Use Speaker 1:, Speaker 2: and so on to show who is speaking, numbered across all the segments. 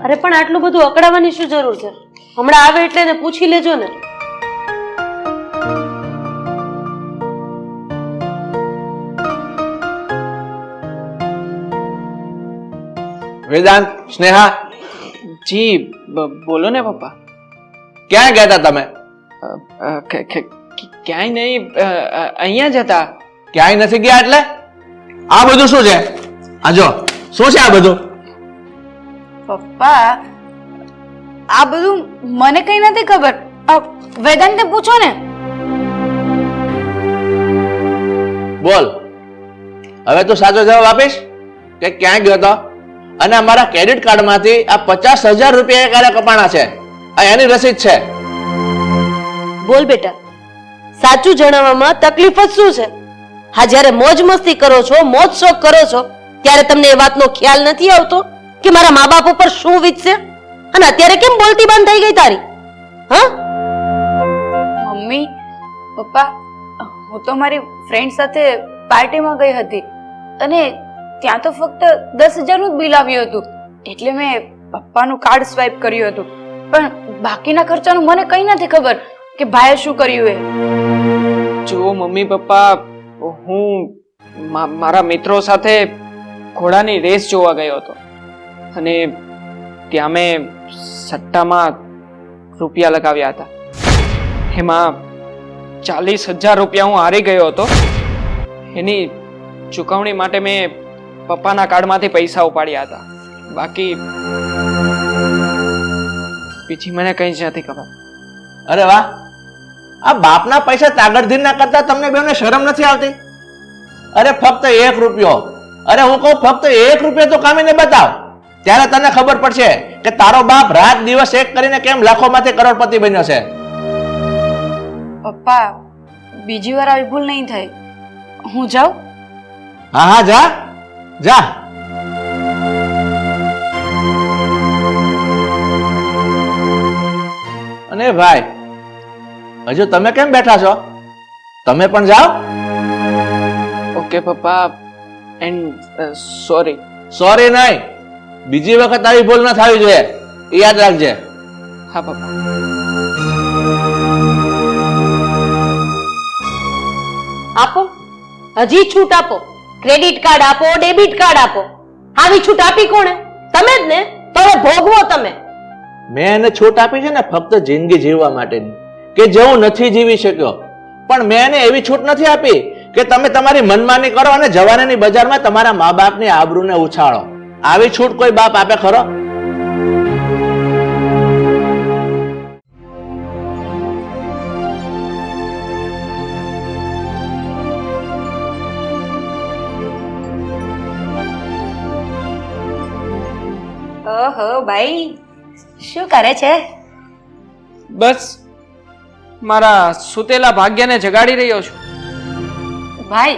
Speaker 1: અરે પણ આટલું બધું અકળાવવાની શું જરૂર છે? હમણાં આવે એટલે એને પૂછી લેજો ને.
Speaker 2: વેદાંત, સ્નેહા,
Speaker 3: જી બોલો ને પપ્પા.
Speaker 2: ક્યાં ગયા હતા તમે?
Speaker 3: ક્યાંય નહીં, અહીંયા જ હતા.
Speaker 2: ક્યાંય નથી ગયા એટલે? આ બધું શું છે? આ જો શું છે આ બધું?
Speaker 4: પપ્પા આ બધું મને કઈ નથી ખબર. વેદાંતને પૂછો ને.
Speaker 2: બોલ, હવે તું સાચો જવાબ આપીશ કે ક્યાં ગયો હતો અને અમારા ક્રેડિટ કાર્ડમાંથી આ 50,000 રૂપિયા ક્યારે કપાણા છે? આ એની રસીદ છે.
Speaker 1: બોલ બેટા, સાચું જણાવવામાં તકલીફ જ શું છે? હા, જ્યારે મોજ મસ્તી કરો છો, મોજ શોખ કરો છો, ત્યારે તમને એ વાતનો ખ્યાલ નથી આવતો કે મારા મા બાપ ઉપર શું વીતશે? અને અત્યારે કેમ બોલતી બંધ થઈ ગઈ તારી? હા
Speaker 4: મમ્મી પપ્પા, હું તો મારી ફ્રેન્ડ સાથે પાર્ટીમાં ગઈ હતી અને ત્યાં તો ફક્ત 10,000 નું બિલ આવ્યું હતું, એટલે મેં પપ્પાનું કાર્ડ સ્વાઇપ કર્યું હતું. પણ બાકીના ખર્ચાનું મને કઈ નથી ખબર કે ભાઈએ શું કર્યું એ.
Speaker 3: જુઓ મમ્મી પપ્પા, હું મારા મિત્રો સાથે ઘોડાની રેસ જોવા ગયો હતો અને ત્યાં મેં સટ્ટામાં રૂપિયા લગાવ્યા હતા. એમાં 40,000 રૂપિયા હું હારી ગયો હતો. એની ચૂકવણી માટે મેં પપ્પાના કાર્ડમાંથી પૈસા ઉપાડ્યા હતા. બાકી બીજી મને કઈ જ નથી ખબર.
Speaker 2: અરે વાહ, આ બાપના પૈસા તાગડધીર ના કરતા તમને બેને શરમ નથી આવતી? અરે ફક્ત 1 રૂપિયો, અરે હું કહું ફક્ત 1 રૂપિયો તો કામીને બતાવ, ત્યારે તને ખબર પડશે કે તારો બાપ રાત દિવસ એક કરીને કેમ લાખોમાંથી કરોડપતિ બન્યો છે.
Speaker 4: પપ્પા બીજી વાર આવી ભૂલ નહીં થાય. હું જાઉં?
Speaker 2: હા હા, જા જા. અને ભાઈ, હજુ તમે કેમ બેઠા છો? તમે પણ જાઓ.
Speaker 3: ઓકે પપ્પા, એન્ડ સોરી.
Speaker 2: સોરી નહીં, બીજી વખત આવી ભૂલ ના થવી જોઈએ, એ યાદ રાખજે.
Speaker 3: હા પપ્પા.
Speaker 1: આપો, હજી છૂટ આપો. ક્રેડિટ કાર્ડ આપો, ડેબિટ કાર્ડ આપો. આવી છૂટ આપી કોણે? તમે જ ને. તો હવે ભોગવો તમે.
Speaker 2: મેં એને છૂટ આપી છે ને ફક્ત જિંદગી જીવવા માટેની, કે જે હું નથી જીવી શક્યો. પણ મેં એને એવી છૂટ નથી આપી કે તમે તમારી મનમાની કરો અને જવાનીની બજારમાં તમારા મા બાપની આબરૂને ઉછાળો. આવી છૂટ કોઈ બાપ આપે ખરો?
Speaker 4: ઓહો ભાઈ, શું કરે છે?
Speaker 3: બસ મારા સુતેલા ભાગ્યને જગાડી રહ્યો છું.
Speaker 4: ભાઈ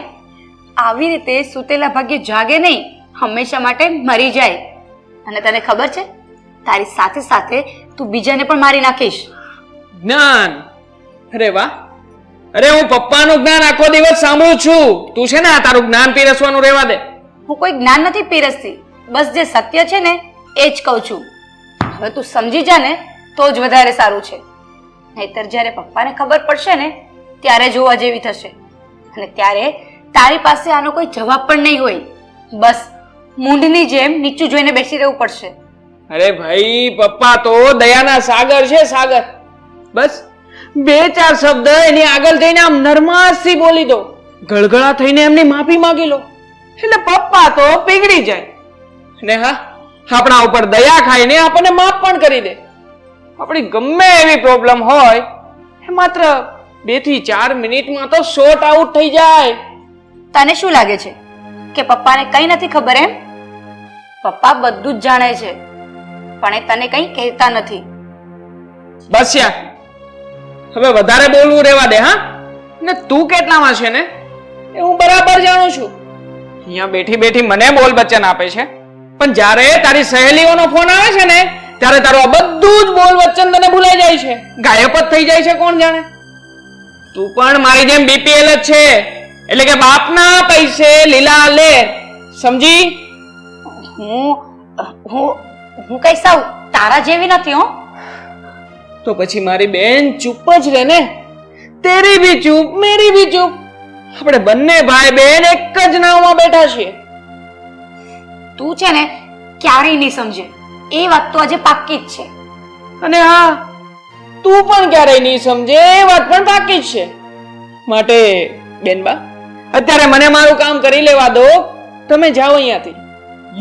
Speaker 4: આવી રીતે સુતેલા ભાગ્ય જાગે નહીં, હંમેશા માટે મરી જાય. અને તને ખબર છે, તારી સાથે સાથે તું બીજાને પણ મારી નાખીશ.
Speaker 3: જ્ઞાન? અરે વાહ, અરે હું પપ્પાનું જ્ઞાન આખો દિવસ સાંભળું છું. તું છે ને આ તારું જ્ઞાન પીરસવાનું રહેવા દે.
Speaker 4: હું કોઈ જ્ઞાન નથી પીરસતી, બસ જે સત્ય છે ને એ જ કહું છું. હવે તું સમજી જા ને તો જ વધારે સારું છે. નહીતર જ્યારે પપ્પાને ખબર પડશે ને ત્યારે જોવા જેવી થશે. અને ત્યારે તારી પાસે આનો કોઈ જવાબ પણ નહીં હોય. બસ મૂંઢની જેમ નીચું જોઈને બેસી રહેવું પડશે.
Speaker 3: અરે ભાઈ, પપ્પા તો દયાના સાગર છે, સાગર. બસ 2-4 શબ્દ એની આગળ જઈને આમ નરમાશથી બોલી દો, ગળગળા થઈને એમની માફી માંગી લો, એટલે પપ્પા તો પીગળી જાય. ને હા, આપણા ઉપર દયા ખાઈને આપણને માફ પણ કરી દે. આપણી ગમે એવી પ્રોબ્લેમ હોય એ માત્ર 2 થી 4 મિનિટમાં તો શોર્ટ આઉટ થઈ જાય.
Speaker 4: તને શું લાગે છે કે પપ્પાને કઈ નથી ખબર એમ? પપ્પા બધું જ જાણે છે, પણ એ તને કઈ કહેતા નથી.
Speaker 3: બસ યાર, હવે વધારે બોલવું રહેવા દે. હા, ને તું કેટલામાં છે ને એ હું બરાબર જાણું છું. અહીંયા બેઠી બેઠી મને બોલ બચ્ચન આપે છે, પણ જ્યારે તારી સહેલીઓનો ફોન આવે છે ને ત્યારે તારું આ બધું જ બોલ વચન તને ભૂલાઈ જાય છે, ગાયબ જ થઈ જાય છે. કોણ જાણે, તું પણ મારી જેમ બીપીએલ જ છે, એટલે કે બાપના પૈસે લીલા લે, સમજી?
Speaker 4: હું કઈ સાવ તારા જેવી નથી હો.
Speaker 3: તો પછી મારી બેન ચૂપ જ રહે ને. તેરી ભી ચૂપ, મેરી ભી ચૂપ. આપણે બંને ભાઈ બેન એક જ નાવમાં બેઠા છીએ.
Speaker 4: તું છે ને ક્યારેય નહીં સમજે, એ વાત તો આજે પાક્કી જ છે.
Speaker 3: અને હા, તું પણ ક્યારેય નહીં સમજે એ વાત પણ બાકી જ છે. માટે બેનબા, અત્યારે મને મારું કામ કરી લેવા દો. તમે જાઓ અહીંયાથી.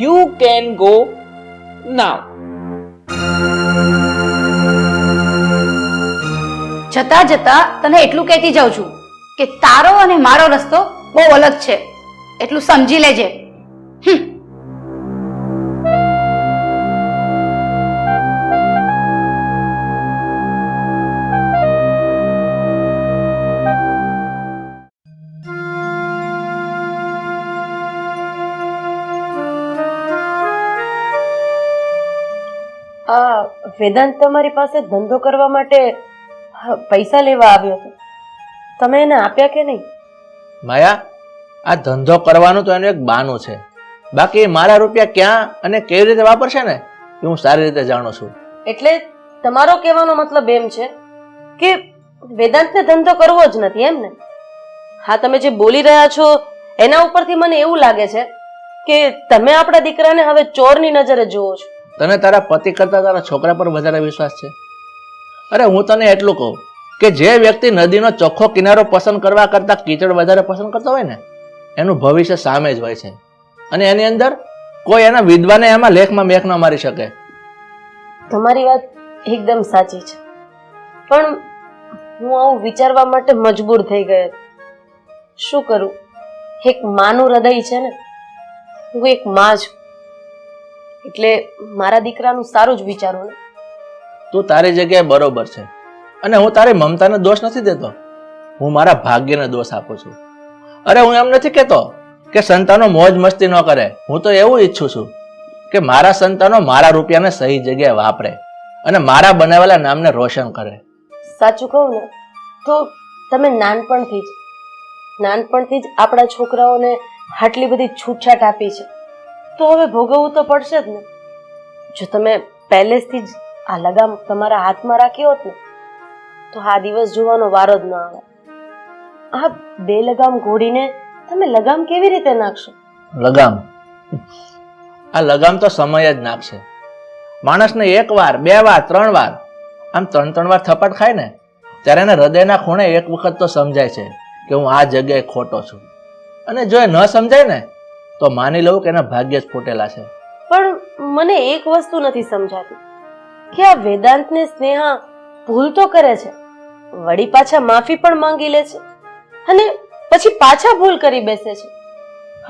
Speaker 3: You can go now.
Speaker 4: જતા જતા તને એટલું કહેતી જાઉં છું કે તારો અને મારો રસ્તો બહુ અલગ છે, એટલું સમજી લેજે.
Speaker 1: આ વેદાંત તમારી પાસે ધંધો કરવા માટે પૈસા લેવા આવ્યો હતો, તમે એને આપ્યા કે નહીં?
Speaker 2: માયા, આ ધંધો કરવાનું તો એનું એક બહાનું છે. બાકી મારા રૂપિયા ક્યાં અને કેવી રીતે વાપરશે ને એ હું સારી રીતે જાણું છું.
Speaker 1: એટલે તમારો કહેવાનો મતલબ એમ છે કે વેદાંતને ધંધો કરવો જ નથી, એમ ને? હા, તમે જે બોલી રહ્યા છો એના ઉપરથી મને એવું લાગે છે કે તમે આપણા દીકરાને હવે ચોરની નજરે જુઓ છો.
Speaker 2: તને તારા પતિ કરતા તારા છોકરા પર વધારે વિશ્વાસ છે? અરે હું તને એટલું કહું કે જે વ્યક્તિ નદીનો ચોખ્ખો કિનારો પસંદ કરવા કરતા કીચડ વધારે પસંદ કરતો હોય ને એનું ભવિષ્ય સામે જ હોય છે. અને એની અંદર કોઈ એના વિદ્વાને એમાં લેખમાં મેખ ન મારી શકે.
Speaker 1: તમારી વાત એકદમ સાચી છે, પણ હું આવું વિચારવા માટે મજબૂર થઈ ગઈ. શું કરું? એક માનું હૃદય છે ને, હું એક માં છું, એટલે મારા દીકરાનું સારું જ વિચારું ને.
Speaker 2: તું તારી જગ્યાએ બરોબર છે અને હું તારી મમતાને દોષ નથી દેતો, હું મારા ભાગ્યને દોષ આપું છું. અરે હું એમ નથી કહેતો કે સંતાનો મોજ મસ્તી ન કરે. હું તો એવું ઈચ્છું છું કે મારા સંતાનો મારા રૂપિયાને સહી જગ્યાએ વાપરે અને મારા બનાવેલા નામને રોશન કરે.
Speaker 1: સાચું કહું ને તો તમે નાનપણથી જ આપણા છોકરાઓને આટલી બધી છૂટછાટ આપી છે, તો હવે ભોગવવું તો પડશે જ ને. જો તમે પહેલેથી જ આ લગામ તમારા હાથમાં રાખી હોત ને તો આ દિવસ જોવાનો વારો જ ન આવે. આ બે લગામ ઘોડીને તમે લગામ કેવી રીતે નાખશો?
Speaker 2: લગામ? આ લગામ તો સમય જ નાખશે. માણસને એક વાર, બે વાર, ત્રણ વાર, આમ ત્રણ વાર થપ્પડ ખાય ને ત્યારે એને હૃદયના ખૂણે એક વખત તો સમજાય છે કે હું આ જગ્યાએ ખોટો છું. અને જો એ ન સમજાય ને તો માની લઉં કે એના ભાગ્ય જ ફૂટેલા છે.
Speaker 1: પણ મને એક વસ્તુ નથી સમજાતી કે આ વેદાંતને સ્નેહા ભૂલ તો કરે છે, વળી પાછા માફી પણ માંગી લે છે અને પછી પાછા ભૂલ કરી બેસે છે.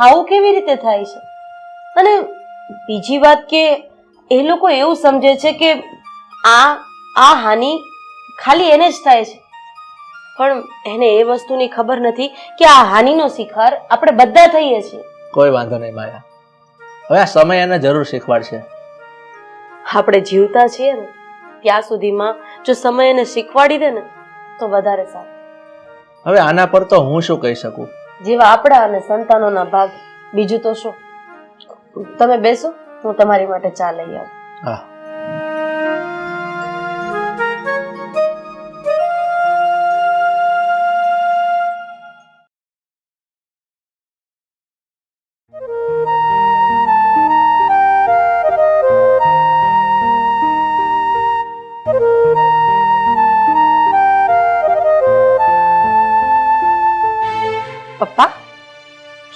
Speaker 1: આવું કેવી રીતે થાય છે? અને બીજી વાત કે એ લોકો એવું સમજે છે કે આ હાનિ ખાલી એને જ થાય છે, પણ એને એ વસ્તુની ખબર નથી કે આ હાનિનો શિકાર આપણે બધા થઈએ છીએ.
Speaker 2: કોઈ વાંધો નહીં માયા, હવે આ સમય એને જરૂર શીખવાડશે.
Speaker 1: આપણે જીવતા છીએ ને ત્યાં સુધીમાં જો સમય એને શીખવાડી દે ને તો વધારે સારું.
Speaker 2: હવે આના પર તો હું શું કહી શકું?
Speaker 1: જેવા આપણા અને સંતાનોના ભાગ, બીજું તો શું. તમે બેસો, હું તમારી માટે ચા લઈ આવું.
Speaker 2: હા.
Speaker 4: પપ્પા,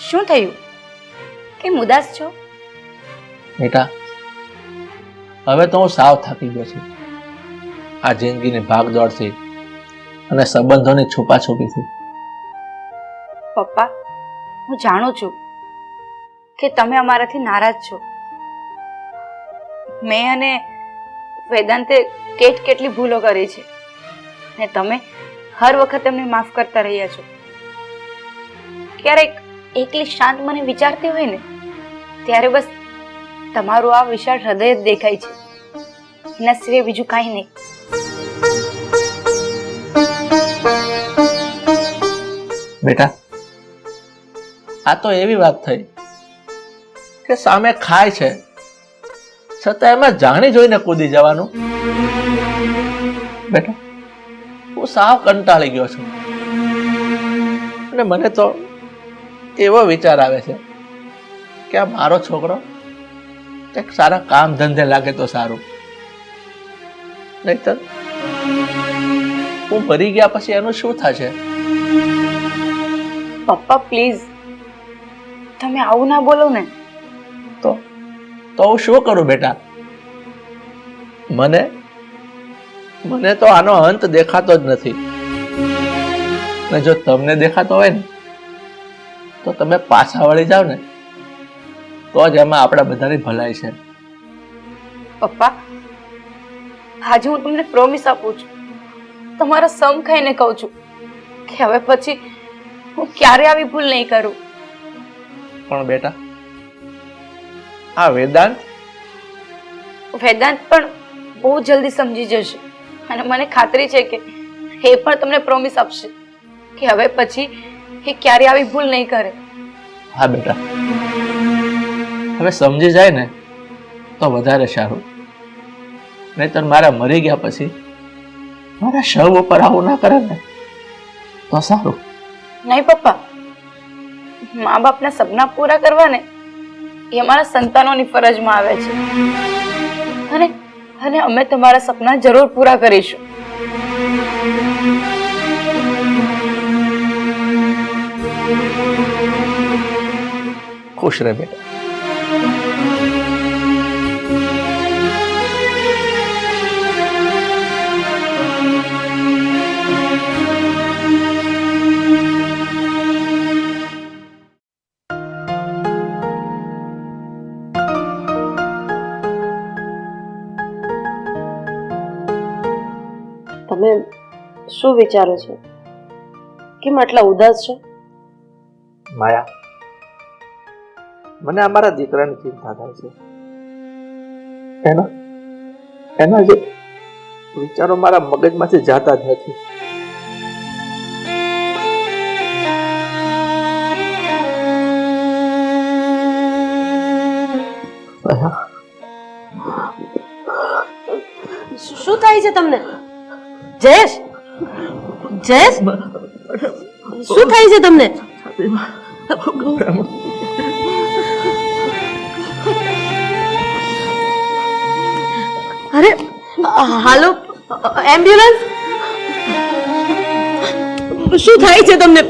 Speaker 4: શું થયું? કેમ ઉદાસ છો?
Speaker 2: બેટા, હવે તો હું સાવ થાકી ગયો છું આ જિંદગીની ભાગદોડથી અને સંબંધોની છુપાછુપીથી.
Speaker 4: પપ્પા, હું જાણું છું કે તમે અમારાથી નારાજ છો. મેં અને વેદાંતે કેટલી ભૂલો કરી છે ને તમે હર વખત એમને માફ કરતા રહ્યા છો. ક્યારેક એકલી શાંત મને વિચારતી હોય ને ત્યારે બસ તમારું આ વિશાળ હૃદય જ દેખાય છે, એના સિવાય બીજું કાંઈ નહીં.
Speaker 2: બેટા, આ તો એવી વાત થઈ કે સામે ખાય છે છતાં એમાં જાણી જોઈને કૂદી જવાનું. બેટા, હું સાવ કંટાળી ગયો છું અને મને તો એવો વિચાર આવે છે કે આ મારો છોકરો એક સારા કામ ધંધે લાગે તો સારું, નહીતર હું મરી ગયા પછી એનું શું થશે?
Speaker 4: પપ્પા પ્લીઝ, તમે આવું ના બોલો ને.
Speaker 2: તો હું શું કરું બેટા? મને તો આનો અંત દેખાતો જ નથી. ને જો તમને દેખાતો હોય ને તો તમે પાછા વળી જાઓ ને તો જ એમાં આપણા બધાની ભલાઈ છે.
Speaker 4: પપ્પા, આજે હું તમને પ્રોમિસ આપું છું, તમારા સમ ખાઈને કહું છું કે હવે પછી હું ક્યારે આવી ભૂલ નહીં કરું.
Speaker 2: પણ બેટા, આ વેદાંત
Speaker 4: પણ બહુ જલ્દી સમજી જશે અને મને ખાતરી છે કે એ પણ તમને પ્રોમિસ આપશે કે હવે પછી એ ક્યારે આવી ભૂલ નહીં કરે.
Speaker 2: હા બેટા, હવે સમજી જાય ને તો વધારે સારું, નહીતર મારા મરી ગયા પછી મારા શવ ઉપર આવું ના કરે ને તો સારું.
Speaker 4: નહીં પપ્પા, મા બાપના સપના પૂરા કરવા ને એ અમારા સંતાનોની ફરજમાં આવે છે અને અમે તમારા સપના જરૂર પૂરા કરીશું.
Speaker 2: ખુશ રહે બેટા.
Speaker 1: તમે શું વિચારો છો? કેમ આટલા ઉદાસ છો?
Speaker 2: માયા, મને અમારા દીકરાની ચિંતા થાય છે. એના જે વિચારો મારા મગજમાંથી જાતા જ નથી.
Speaker 1: શું થાય છે તમને? જયેશ, શું થાય છે તમને? અરે હાલો, એમ્બ્યુલન્સ! શું થાય છે તમને?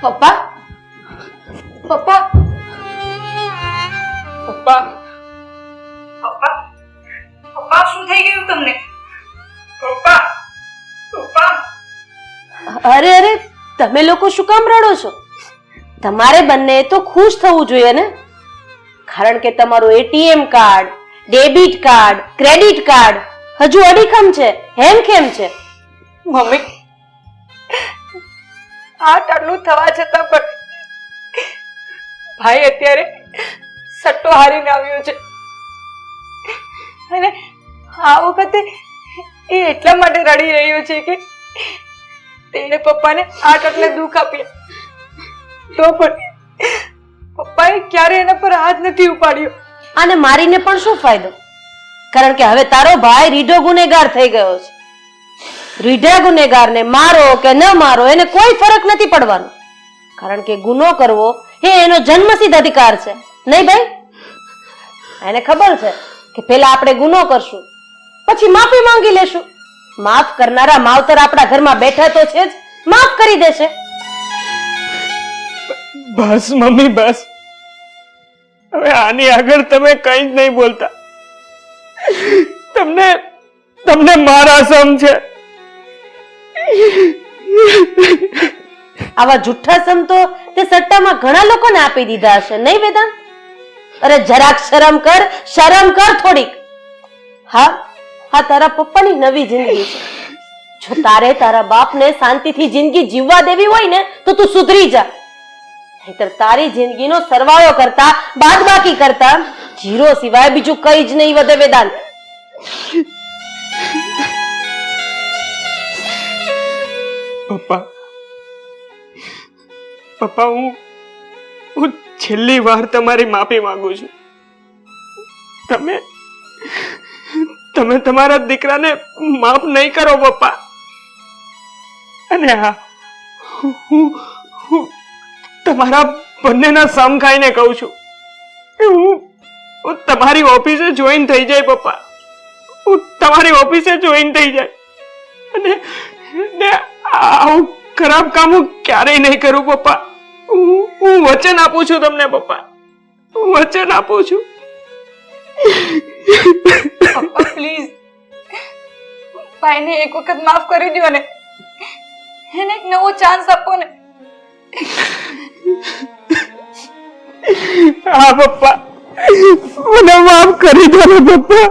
Speaker 4: પપ્પા, પપ્પા,
Speaker 3: પપ્પા,
Speaker 4: પપ્પા, પપ્પા, શું થઈ ગયું તમને?
Speaker 3: પપ્પા, પપ્પા.
Speaker 1: અરે તમે લોકો શું કામ રડો છો? તમારે બંને તો ખુશ થવું જોઈએ ને, કારણ કે તમારું ATM card, debit card, credit card હજુ અડીખમ છે, હેમખેમ છે.
Speaker 4: મમ્મી, આટલું થવા છતાં પણ ભાઈ અત્યારે સટ્ટો હારીને આવ્યો છે અને આ વખતે એ એટલા માટે રડી રહ્યો છે કે તેણે પપ્પાને આટલે દુઃખ આપ્યા તો પણ પપ્પાએ ક્યારે એના પર હાથ નથી ઉપાડ્યો.
Speaker 1: આને મારીને પણ શું ફાયદો? કારણ કે હવે તારો ભાઈ રીઢો ગુનેગાર થઈ ગયો છે. રીઢા ગુનેગારને મારો કે ન મારો એને કોઈ ફરક નથી પડવાનો, કારણ કે ગુનો કરવો એ એનો જન્મસિદ્ધ અધિકાર છે. નહીં ભાઈ? એને ખબર છે કે પહેલા આપણે ગુનો કરશું, પછી માફી માંગી લેશું. માફ કરનારા માવતર આપણા ઘરમાં બેઠા તો છે જ, માફ કરી દેશે.
Speaker 3: બસ મમ્મી, બસ. હવે આની આગળ તમે કઈ જ નહીં બોલતા. તમને મારા સમ છે.
Speaker 1: આવા જુઠ્ઠા સમ તો તે સટ્ટામાં ઘણા લોકોને આપી દીધા હશે, નહીં વેદાંત? અરે જરાક શરમ કર થોડીક. હા, તારા પપ્પાની નવી જિંદગી છે. જો તારે તારા બાપને શાંતિથી જિંદગી જીવવા દેવી હોય ને તો તું સુધરી જા, નહીતર તારી જિંદગીનો સરવાળો કરતા, બાદબાકી કરતા જીરો સિવાય બીજું કઈ જ નહીં વધે વેદાંત.
Speaker 3: પપ્પા, પપ્પા, હું છેલ્લી વાર તમારી માફી માંગુ છું. તમે તમારા દીકરાને માફ નહીં કરો પપ્પા. અને હા, હું તમારા બંનેના સમ ખાઈને કહું છું કે હું તમારી ઓફિસે જોઈન થઈ જાય પપ્પા. હું તમારી ઓફિસે જોઈન થઈ જાય અને આવું ખરાબ કામ હું ક્યારેય નહીં કરું પપ્પા. હું વચન આપું છું તમને પપ્પા, હું વચન આપું છું.
Speaker 4: પપ્પા પ્લીઝ ભાઈને એક વખત માફ કરી દો ને, એને એક નવો ચાન્સ આપો ને.
Speaker 3: હા પપ્પા, મને માફ કરી દો ને પપ્પા.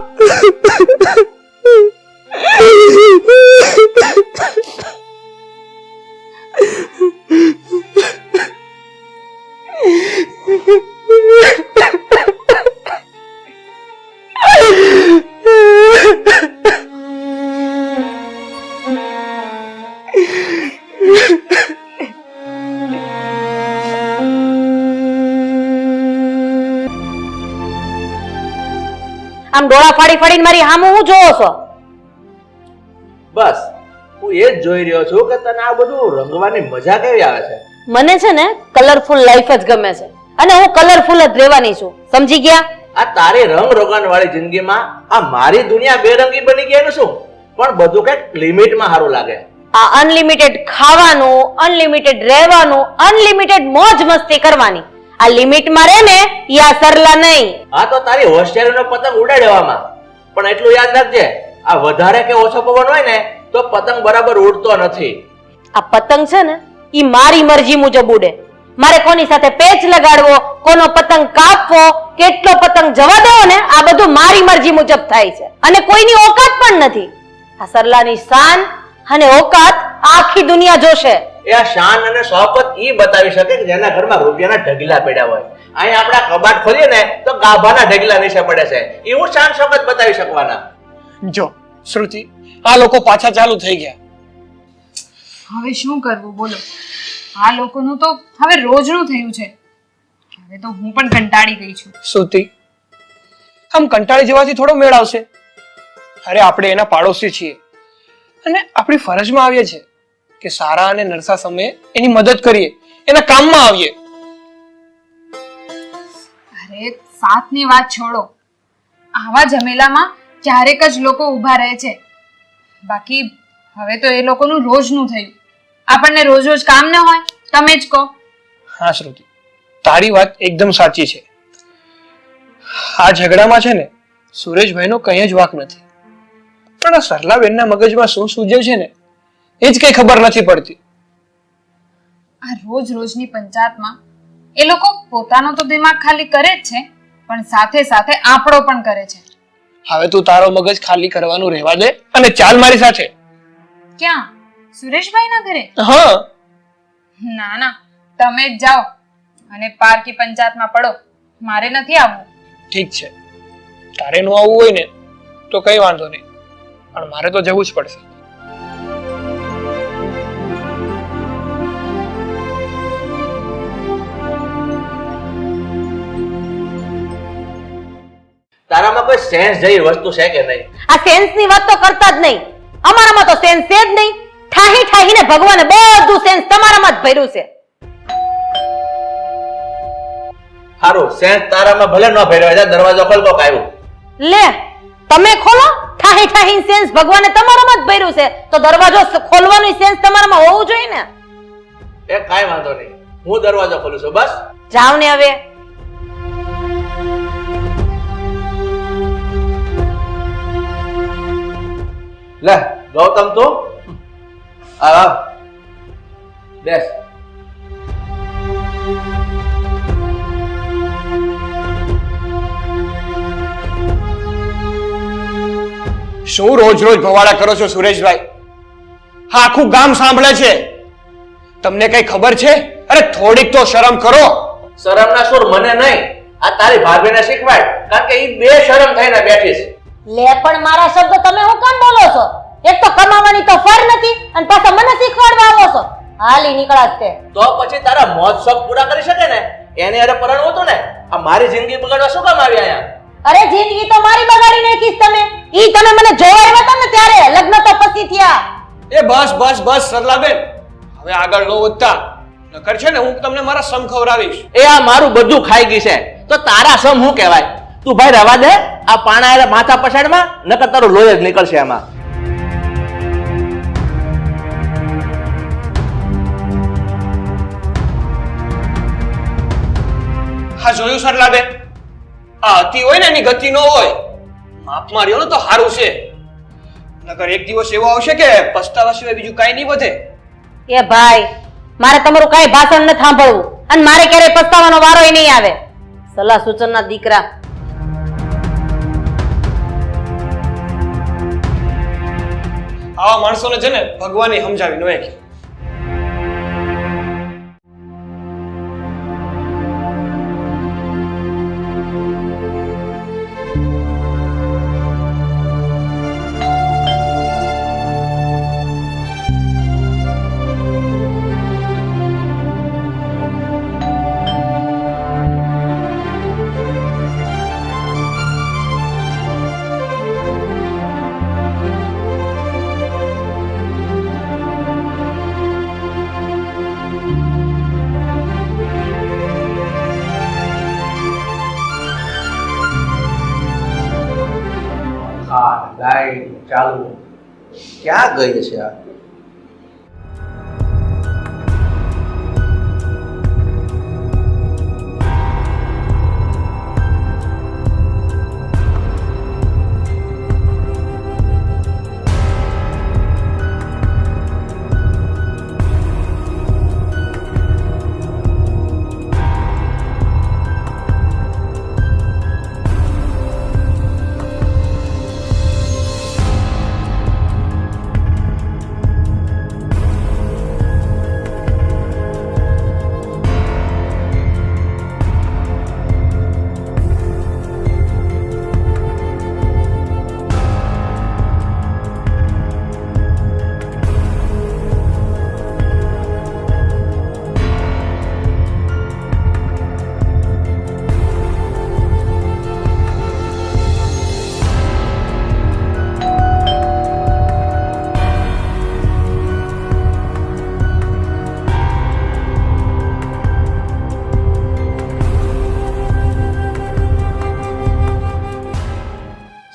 Speaker 1: આમ ડોળા ફાડી ફાડીને મારી સામું હું જોવો છો?
Speaker 2: બસ હું એ જ જોઈ રહ્યો છું કે તને આ બધું રંગવાની મજા કેવી આવે છે.
Speaker 1: મને છે ને કલરફુલ લાઈફ જ ગમે છે અને હું કલરફુલ જ રહેવાની છું, સમજી ગયા?
Speaker 2: આ તારી રંગ રોગાન વાળી જિંદગીમાં આ મારી દુનિયા બેરંગી બની ગઈ એનું શું? પણ બધું કઈક લિમિટમાં સારું લાગે.
Speaker 1: આ અનલિમિટેડ ખાવાનું, અનલિમિટેડ રહેવાનું, અનલિમિટેડ મોજ મસ્તી કરવાની, આ લિમિટમાં રહે ને ઈ આ સરલા નહીં.
Speaker 2: હા તો તારી હોશિયારીનો પતંગ ઉડાડી દેવામાં, પણ એટલું યાદ રાખજે, આ વધારે કે ઓછો પવન હોય ને તો પતંગ બરાબર ઉડતો નથી.
Speaker 1: આ પતંગ છે ને ઈ મારી મરજી મુજબ ઉડે. મારે કોની સાથે પેચ લગાડવો, કોનો પતંગ કાપવો, કેટલો પતંગ જવા દેવો ને, આ બધું મારી મરજી મુજબ થાય છે અને કોઈની ઓકાત પણ નથી. આ સરલાની શાન અને ઓકાત આખી દુનિયા જોશે.
Speaker 2: એ આ શાન અને શોકત ઈ બતાવી શકે કે જેના ઘરમાં રૂપિયાના ઢગલા પડ્યા હોય. અહીં આપણા કબાટ ખોલીએ ને તો ગાભાના ઢગલા નીચે પડે છે. એવું શાન શોકત બતાવી શકવાના.
Speaker 3: જો શ્રુતિ, આ લોકો પાછા ચાલુ થઈ ગયા.
Speaker 4: હવે શું કરવું બોલો? આ લોકોનું તો હવે રોજનું થયું છે. હવે તો હું પણ કંટાળી ગઈ છું.
Speaker 3: શ્રુતિ, આમ કંટાળી જવાથી થોડો મેળ આવશે? અરે આપણે એના પાડોશી છીએ અને આપણી ફરજમાં આવીએ છીએ કે સારા અને નરસા સમયે એની મદદ કરીએ, એના કામમાં આવીએ.
Speaker 4: અરે સાથની વાત છોડો, આવા ઝમેલામાં ક્યારેક જ લોકો ઊભા રહે છે. બાકી હવે તો એ લોકોનું રોજનું થયું. આપણને રોજ રોજ કામ ન હોય, તમે જ કહો.
Speaker 3: હા શ્રુતિ, તારી વાત એકદમ સાચી છે. આ ઝઘડામાં છે ને સુરેશભાઈનો કંઈ જ વાંક નથી, પણ આ સરલાબેનના મગજમાં શું સૂજે છે ને એ જ કઈ ખબર નથી પડતી.
Speaker 4: આ રોજ રોજની પંચાયતમાં એ લોકો પોતાનો તો દિમાગ ખાલી કરે જ છે, પણ સાથે સાથે આપણો પણ કરે છે.
Speaker 3: હવે તું તારો મગજ ખાલી કરવાનું રહેવા દે અને ચાલ મારી સાથે.
Speaker 4: ક્યાં? સુરેશભાઈના ઘરે?
Speaker 3: હા.
Speaker 4: ના ના, તમે જ જાઓ અને પારકી પંચાયતમાં પડો. મારે નથી આવવું.
Speaker 3: ઠીક છે, તારે નું આવવું હોય ને તો કઈ વાંધો નહીં, પણ મારે તો જવું જ પડશે.
Speaker 2: તારામાં કોઈ સેન્સ જેવી વસ્તુ છે કે નહીં?
Speaker 1: આ સેન્સ ની વાત તો કરતા જ નહીં. અમારામાં તો સેન્સ છે જ નહીં. ઠાહી ઠાહીને ભગવાને બધું સેન્સ તમારામાં જ ભર્યું છે.
Speaker 2: સારું, સેન્સ તારામાં ભલે ન ભર્યો હોય, દરવાજો ખોલ, કોક આવ્યું.
Speaker 1: લે, તમે ખોલો. ઠાહી ઠાહી સેન્સ ભગવાને તમારામાં જ ભર્યું છે તો દરવાજો ખોલવાનું સેન્સ તમારામાં હોવું જોઈએ ને.
Speaker 2: એ કાંઈ વાંધો નહીં, હું દરવાજો ખોલું છું. બસ
Speaker 1: જાવ ને હવે.
Speaker 2: લે ગૌતમ, તું આવ, બેસ.
Speaker 3: શું રોજ રોજ ભવાડા કરો છો સુરેશભાઈ? હા, આખું ગામ સાંભળે છે. તમને કઈ ખબર છે? અરે થોડીક તો શરમ કરો.
Speaker 2: શરમના સુર મને નહીં, આ તારી ભાભીને શીખવાડ, કારણ કે ઈ બે શરમ થઈને બેઠી છે.
Speaker 1: લે પણ મારા શબ્દ તમે હું કેમ બોલો છો? એક તો કમાવાની તો ફર નથી અને પાછા મને શીખવાડવા આવો છો. હાલ ઈ નીકળાશ તે.
Speaker 2: તો પછી તારા મોજ શોખ પૂરા કરી શકે ને એને અરે પરણવું હતું ને. આ મારી જિંદગી બગાડવા શું કામ આવી અહીંયા?
Speaker 1: અરે જિંદગી તો મારી બગાડી નાખીશ તમે. ઈ તમે મને જોવા આવ્યા હતા ને ત્યારે, લગ્ન તો પછી થયા.
Speaker 5: એ બસ બસ બસ સરલાબેન, હવે આગળ ન વધતા, નકર છે ને હું તમને મારા સમ ખવડાવીશ.
Speaker 2: એ આ મારું બધું ખાઈ ગઈ છે તો તારા સમ શું કહેવાય? તું ભાઈ રવા દે આ પાણા માથા પછાડમાં, નકર તારું લોહી જ નીકળશે આમાં.
Speaker 5: હા જોયું સરલાબેન, આ અતિ હોય ને એની ગતિ ન હોય. માપ માર્યો ને તો સારું છે, નકર એક દિવસ એવો આવશે કે પસ્તાવા સિવાય બીજું કાંઈ નહીં વધે.
Speaker 1: એ ભાઈ, મારે તમારું કાંઈ ભાષણ ન સાંભળવું અને મારે ક્યારેય પસ્તાવાનો વારોય નહીં આવે. સલાહ સૂચનના દીકરા.
Speaker 5: આવા માણસોને છે ને ભગવાને સમજાવી ન કે
Speaker 2: લાઈટ ચાલુ ક્યાં ગઈ છે આ?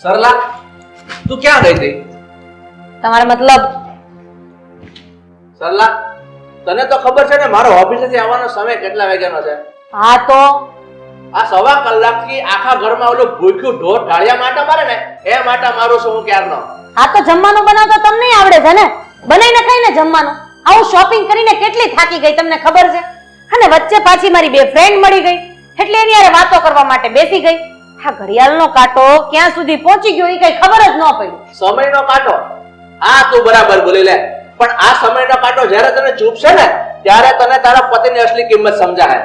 Speaker 2: સરલા, તું ક્યાં ગઈ હતી?
Speaker 1: તમારો મતલબ?
Speaker 2: સરલા, તને તો ખબર છે ને મારો ઓફિસેથી આવવાનો સમય કેટલા વાગ્યાનો છે?
Speaker 1: હા તો
Speaker 2: આ 1.5 કલાકથી આખા ઘરમાં ઓલો ભૂખ્યું ઢોર ઢાળિયા માટો મારે ને એ માટો મારું છું હું ક્યારનો.
Speaker 1: આ તો જમવાનું બનાવતો તમને આવડે છે ને? બનાવીને ખાઈને જમવાનું. આવું શોપિંગ કરીને કેટલી થાકી ગઈ તમને ખબર છે? અને વચ્ચે પાછી મારી બે ફ્રેન્ડ મળી ગઈ એટલે એની હારે વાતો કરવા માટે બેસી ગઈ. આ ઘડિયાળનો કાંટો ક્યાં સુધી પહોંચી ગયો એ કઈ ખબર જ ન પડી.
Speaker 2: સમયનો કાંટો? આ તું બરાબર બોલી લે, પણ આ સમયનો કાંટો જ્યારે તને ચૂપશે ને ત્યારે તને તારા પતિની અસલી કિંમત સમજાય.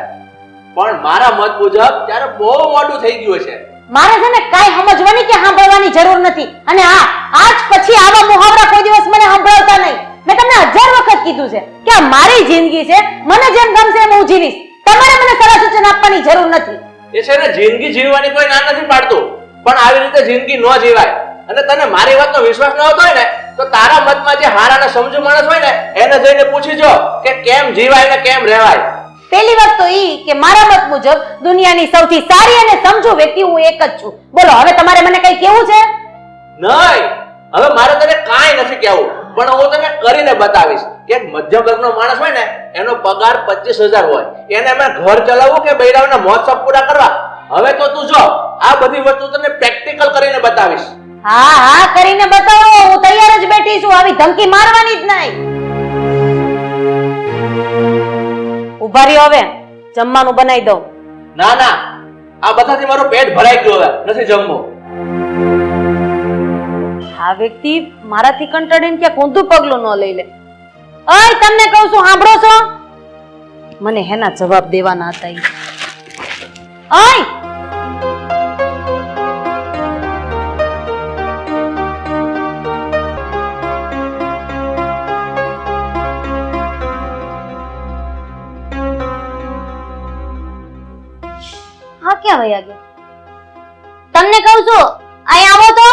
Speaker 2: પણ મારા મત મુજબ ત્યારે બહુ મોડું થઈ ગયું છે.
Speaker 1: મારે છે ને કાઈ સમજવાની કે સાંભળવાની જરૂર નથી. અને હા, આજ પછી આવા મુહાવરા કોઈ દિવસ મને સંભળાવતા નહીં. મેં તમને 1000 વખત કીધું છે કે આ મારી જિંદગી છે, મને જેમ ગમશે એમ હું જીવીશ. તમારે મને સલાહ સૂચન આપવાની જરૂર નથી.
Speaker 2: એ છે ને જિંદગી જીવવાની કોઈ ના નથી પાડતું, પણ આવી રીતે જિંદગી ન જીવાય. અને તને મારી વાતનો વિશ્વાસ ન આવતો હોય ને તો તારા મતમાં જે હારા અને સમજુ માણસ હોય ને એને જઈને પૂછી જો કે કેમ જીવાય ને કેમ રહેવાય.
Speaker 1: પહેલી વાત તો ઈ કે મારા મત મુજબ દુનિયાની સૌથી સારી અને સમજુ વ્યક્તિ હું એક જ છું. બોલો, હવે તમારે મને કઈ કેવું છે?
Speaker 2: નહીં, હવે મારે તને કાંઈ નથી કહેવું, પણ હું તને કરીને બતાવીશ કે એક મધ્યમ વર્ગનો માણસ હોય ને એનો પગાર 25,000 હોય, એને મેં ઘર ચલાવવું કે બૈરાઓના મોજ શોખ પૂરા કરવા. હવે તો તું જો આ બધી વસ્તુ તને પ્રેક્ટિકલ કરીને બતાવીશ.
Speaker 1: હા હા, કરીને બતાવો, હું તૈયાર જ બેઠી છું. આવી ધમકી મારવાની જ નહીં. ઉભા રહ્યો, હવે જમવાનું બનાવી દઉં.
Speaker 2: ના ના, આ બધાથી મારું પેટ ભરાઈ ગયું, હવે નથી જમવું.
Speaker 1: આ વ્યક્તિ મારાથી કંટાળીને ક્યાંક ઊંધું પગલું ન લઈ લે. ઓય, તમને કહું છું, સાંભળો છો? મને હેના જવાબ દેવાના હતા ઈ. ઓય,
Speaker 6: ક્યાં વયા ગયા? તમને કહું છું અહીં આવો તો.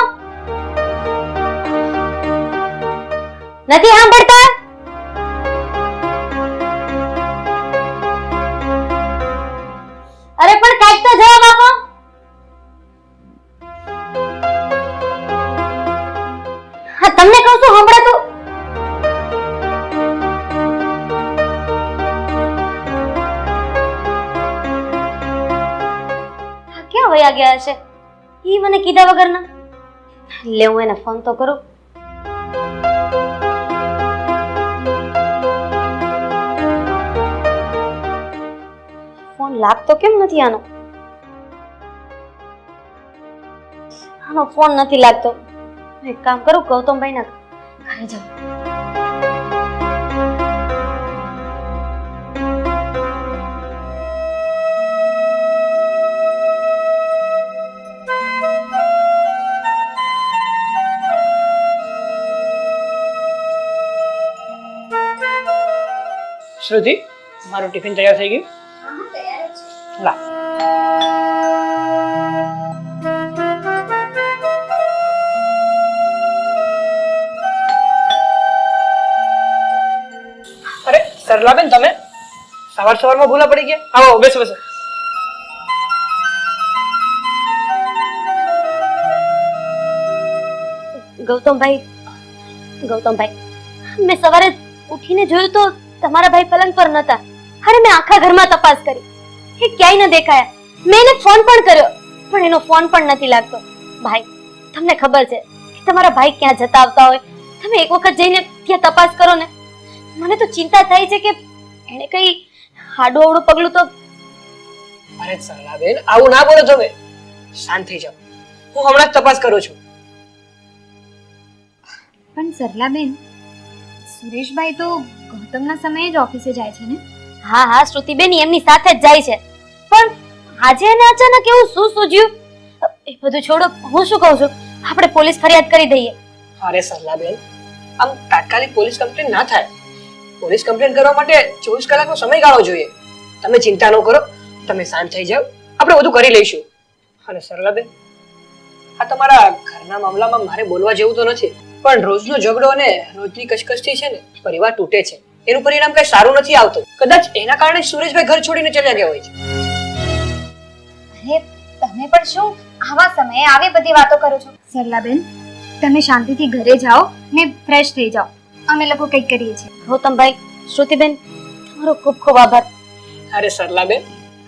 Speaker 6: નથી સાંભળતા? અરે પણ કાંઈક તો જવાબ આપો. હા તમને કહું છું સાંભળતું. ક્યાં વયા ગયા હશે? ઈ મને કીધા વગરના. લે હું એને ફોન તો કરું. ફોન લાગતો કેમ નથી આનો? આનો ફોન નથી લાગતો. એક કામ કરું, ગૌતમભાઈ ના ઘરે જાઉં.
Speaker 3: શ્રુતિ, મારું ટિફિન તૈયાર થઈ ગયું? લા. અરે સરલાબેન, તમે સવારમાં ભૂલા પડી ગયા. આવો બેસો બેસો.
Speaker 6: ગૌતમભાઈ, મેં સવારે ઉઠીને જોયું તો તમારા ભાઈ પલંગ પર નતા. અરે મેં આખા ઘરમાં તપાસ કરી, એ ક્યાંય ન દેખાયા. મેં એને ફોન પણ કર્યો, પણ એનો ફોન પણ નથી લાગતો. ભાઈ, તમને ખબર છે કે તમારા ભાઈ ક્યાં જતા આવતા હોય. તમે એક વખત જઈને ત્યાં તપાસ કરો ને. મને તો ચિંતા થાય છે કે એને કઈ આડું અવળું પગલું તો.
Speaker 3: અરે સરલાબેન, આવું ના બોલો તમે. શાંત થઈ જાઓ, હું હમણાં જ તપાસ કરું છું.
Speaker 7: પણ સરલાબેન, સુરેશભાઈ તો ગૌતમના સમયે જ ઓફિસે જાય છે ને?
Speaker 6: હા શ્રુતિબેન એમની સાથે જ જાય છે. પણ આજે એને અચાનક એવું શું સૂઝ્યું? એ બધું છોડો, હું શું કહું છું, આપણે પોલીસ ફરિયાદ કરી દઈએ.
Speaker 3: અરે સરલાબેન, આમ તાત્કાલિક પોલીસ કમ્પ્લેન ના થાય. પોલીસ કમ્પ્લેન કરવા માટે 24 કલાકનો સમયગાળો જોઈએ. તમે ચિંતા ન કરો, તમે શાંત થઈ જાઓ, આપણે બધું કરી લઈશું. અને સરલાબેન, આ તમારા ઘરના મામલામાં મારે બોલવા જેવું તો નથી, પણ રોજનો ઝઘડો અને રોજની કચકચથી છે ને પરિવાર તૂટે છે. એનું પરિણામ કઈ સારું નથી આવતું. કદાચ એના કારણે સુરેશભાઈ ઘર છોડીને ચાલ્યા ગયા હોય છે.
Speaker 7: અરે તમે પણ શું આવા સમયે આવી બધી વાતો કરો છો? સરલાબેન, તમે શાંતિથી ઘરે જાઓ ને ફ્રેશ થઈ જાઓ. અમે લોકો કંઈક કરીએ છીએ.
Speaker 6: ગૌતમભાઈ, શ્રુતિબેન, તમારો ખૂબ ખૂબ આભાર.
Speaker 3: અરે સરલાબેન,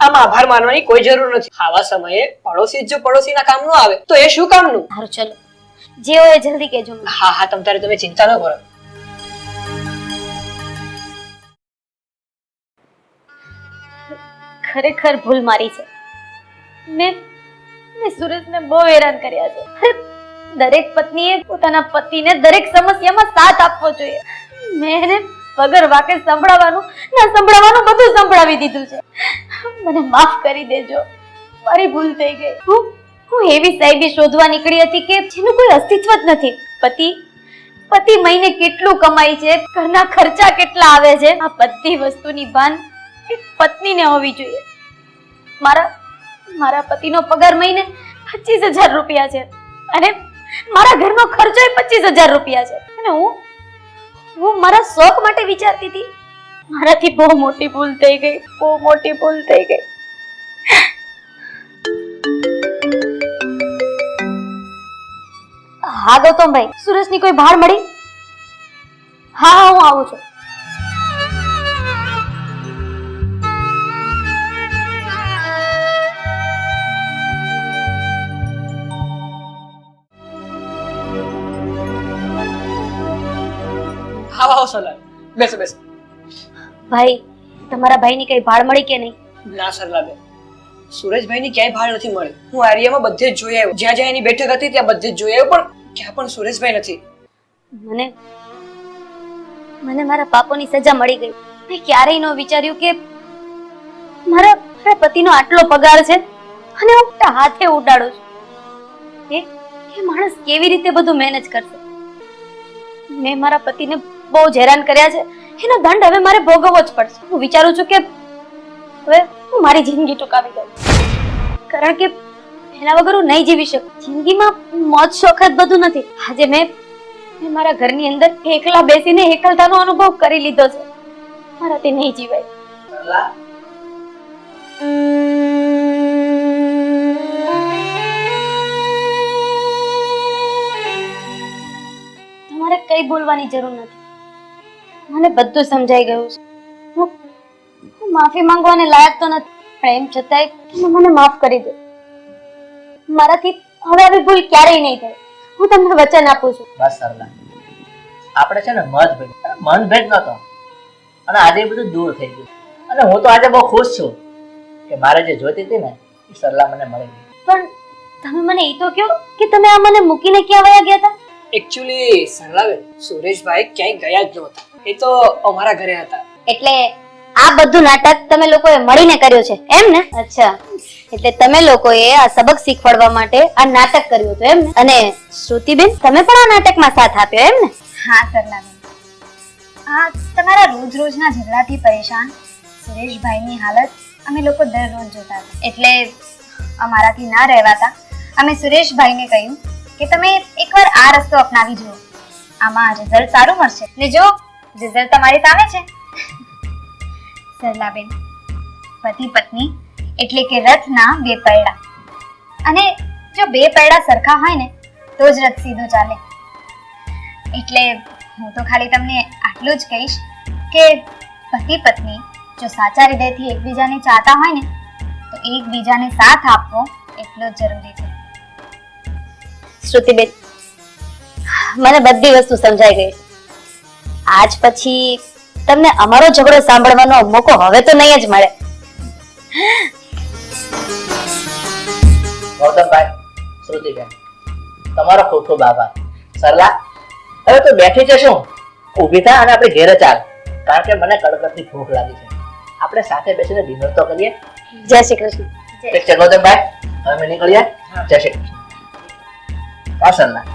Speaker 3: આમાં આભાર માનવાની કોઈ જરૂર નથી. આવા સમયે પડોશી જો પડોશીના કામ ન આવે તો એ શું કામનું?
Speaker 6: સારું, ચલો, જે હોય એ જલ્દી કહેજો.
Speaker 3: હા, તમે ચિંતા ન કરો.
Speaker 6: ખરેખર ભૂલ મારી છે. મેં સુરેશને બહુ હેરાન કર્યા છે. દરેક પત્નીએ પોતાના પતિને દરેક સમસ્યામાં સાથ આપવો જોઈએ. મેં એને વગર વાકે સંભળાવવાનું ના સંભળાવવાનું બધું સંભળાવી દીધું છે. મને માફ કરી દેજો, મારી ભૂલ થઈ ગઈ. હું એવી સાહેબી શોધવા નીકળી હતી કે જેનું કોઈ અસ્તિત્વ જ નથી. પતિ મહિને કેટલું કમાય છે, ઘરના ખર્ચા કેટલા આવે છે, આ બધી વસ્તુની ભાન એક પત્નીને હોવી જોઈએ. મારા પતિનો પગાર મહિને 25,000 રૂપિયા છે અને મારા ઘરનો ખર્ચો 25,000 રૂપિયા છે. અને હું મારા શોખ માટે વિચારતી હતી. મારાથી બહુ મોટી ભૂલ થઈ ગઈ, બહુ મોટી ભૂલ થઈ ગઈ. હા ગૌતમભાઈ, સુરેશની કોઈ ભાડ મળી? હા, હું આવું છું.
Speaker 3: આવો સરલા, બેસો.
Speaker 6: ભાઈ, તમારા ભાઈની કઈ ભાડ મળી કે નહીં?
Speaker 3: ના સરલાબેન, સુરેશભાઈની ક્યાંય ભાડ નથી મળી. હું આ એરિયામાં બધે જ જોઈ આવ્યો. જ્યાં જ્યાં એની બેઠક હતી ત્યાં બધે જ જોઈ આવ્યો, પણ ક્યાં પણ સુરેશભાઈ નથી.
Speaker 6: મને મારા પાપોની સજા મળી ગઈ. મેં ક્યારેય ન વિચાર્યું કે મારા પતિનો આટલો પગાર છે અને હું હાથે ઉડાડું છું. એ માણસ કેવી રીતે બધું મેનેજ કરશે? મેં મારા પતિને બહુ જ હેરાન કર્યા છે. એનો દંડ હવે મારે ભોગવવો જ પડશે. હું વિચારું છું કે હવે હું મારી જિંદગી ટૂંકાવી દઉં. કારણ કે એના વગર હું નહીં જીવી શકું. જિંદગીમાં મોજ શોખ જ બધું નથી. આજે મેં મારા ઘરની અંદર એકલા બેસીને એકલતાનો અનુભવ કરી લીધો છે. મારાથી નહીં જીવાય.
Speaker 2: સરલા,
Speaker 6: તમારે કઈ બોલવાની જરૂર નથી. મને બધું સમજાઈ ગયું છે. હું માફી માંગવાને લાયક તો નથી, પણ એમ છતાંય તમે મને માફ કરી દો. મારાથી હવે આવી ભૂલ ક્યારેય નહીં થાય. હું તમને વચન આપું છું.
Speaker 8: બસ સરલા, આપણે છે ને મનભેદ નતો અને આજે એ બધું દૂર થઈ ગયું. અને હું તો આજે બહુ ખુશ છું કે મારે જે જોઈતી હતી ને એ સરલા મને મળી ગઈ.
Speaker 6: પણ તમે મને એ તો કહો કે તમે આ મને મૂકીને ક્યાં વયા ગયા હતા?
Speaker 3: એકચ્યુઅલી સરલાબેન, સુરેશભાઈ ક્યાંય ગયા જ નહોતા. એ તો અમારા ઘરે હતા.
Speaker 6: એટલે આ બધું નાટક તમે લોકોએ મળીને કર્યું છે એમ ને? અચ્છા, એટલે તમે લોકોએ આ સબક શીખવાડવા માટે આ નાટક કર્યું હતું એમ ને? અને શ્રુતિબેન, તમે પણ આ નાટકમાં સાથ આપ્યો એમ ને?
Speaker 7: હા સરલાબેન, આ તમારા રોજ રોજના ઝઘડાથી પરેશાન સુરેશભાઈની હાલત અમે લોકો દરરોજ જોતા હતા. એટલે અમારાથી ના રહેવાતા અમે સુરેશભાઈને કહ્યું કે તમે એકવાર આ રસ્તો અપનાવી જુઓ, આમાં રિઝલ્ટ સારું મળશે. ને જો રિઝલ્ટ તમારી સામે છે. સરલાબેન, પતિ પત્ની એટલે કે રથના બે પૈડા, અને જો બે પૈડા સરખા હોય ને તો જ રથ સીધો ચાલે. એટલે હું તો ખાલી તમને આટલું જ કહીશ કે પતિ પત્ની જો સાચા હૃદયથી એકબીજાને ચાહતા હોય ને તો એકબીજાને સાથ આપવો એટલો જ જરૂરી છે.
Speaker 6: શ્રુતિબેન, મને બધી વસ્તુ સમજાઈ ગઈ છે. આજ પછી તમને અમારો ઝઘડો સાંભળવાનો મોકો હવે તો નહીં જ મળે.
Speaker 8: ગૌતમભાઈ, શ્રુતિબેન, તમારો ખૂબ ખૂબ આભાર. સરલા, હવે તો બેઠી છે શું? ઊભી થા અને આપણે ઘેરે ચાલ, કારણ કે મને કડકડતી ભૂખ લાગી છે. આપણે સાથે બેસીને ડિનર તો કરીએ.
Speaker 6: જય શ્રી કૃષ્ણ.
Speaker 8: ઠીક છે ગૌતમભાઈ, હવે અમે નીકળીએ. જય શ્રી કૃષ્ણ. હા સરલા.